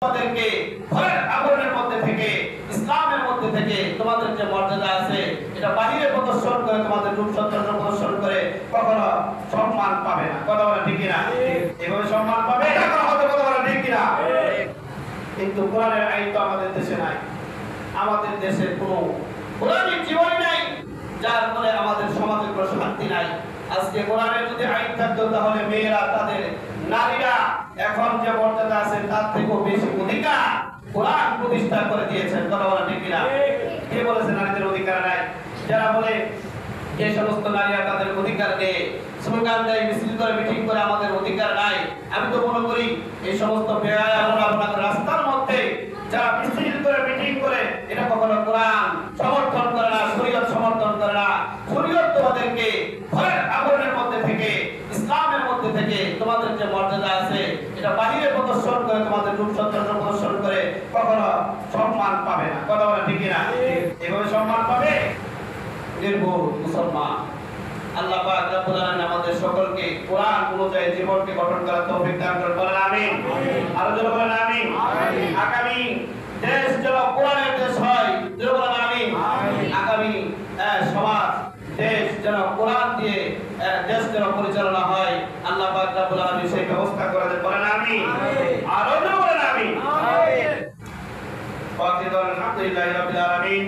তোমাদেরকে ঘরের আগুনের মধ্যে থেকে ইসলামের মধ্যে থেকে তোমাদের যে মর্যাদা আছে এটা বাহিরে প্রদর্শন করে তোমাদের রূপ সৌন্দর্য প্রদর্শন করে কখনো সম্মান পাবে না। কথা বলা ঠিক কিনা? এভাবে সম্মান পাবে এটা করা হতে কথা বলা ঠিক কিনা? কিন্তু কোরআনের আইন তো আমাদের দেশে নাই। আমাদের দেশে কোনো কোরআনিক জীবন নাই, যার ফলে আমাদের সমাজে কোনো শান্তি নাই। আজকে কোরআনের যদি আইন থাকতো তাহলে মেয়েরা তাদের নারীরা এখন যে মর্যাদা আছে তার থেকেও বেশি অধিকার কোরআন প্রতিষ্ঠা করে দিয়েছেন। কথা বলা ঠিক কিনা? কে বলেছে নারীদের অধিকার নাই? যারা বলে যে সমস্ত নারীরা তাদের অধিকার নেই, স্লোগান দেয়, মিছিল করে, মিটিং করে আমাদের অধিকার নাই, আমি তো মনে করি এই সমস্ত বেহায়া আপনাদের রাস্তার মধ্যে যারা মিছিল করে, মিটিং করে, এটা কখনো কোরআন সমর্থন করে না, শরীয়ত সমর্থন করে না। শরীয়ত তোমাদেরকে ঘরের আগুনের মধ্যে থেকে ইসলামের মধ্যে থেকে তোমাদের যে মর্যাদা আছে এটা বাহিরে প্রদর্শন করে তোমাদের রূপ সৌন্দর্য প্রদর্শন করে কখনো সম্মান পাবে না। কথা বলা ঠিক কিনা? এভাবে সম্মান পাবে নির্ভুল মুসলমান। আল্লাহ পাক রব্বুল আলামিন আমাদের সকলকে কোরআন অনুযায়ী জীবনকে গঠন করার তৌফিক দান করুন। বলেন আমিন। আর জোরে বলেন আমিন। আগামী দেশ যেন কোরআনের দেশ হয়, জোরে বলেন আমিন। আগামী সমাজ দেশ যেন কোরআন দিয়ে দেশ যেন পরিচালনা হয়, আল্লাহ পাক রব্বুল আলামিন সেই ব্যবস্থা করে দেন। বলেন আমিন। আর জোরে বলেন আমিন। আমিন। ওয়া আলহামদুলিল্লাহি রাব্বিল আলামিন।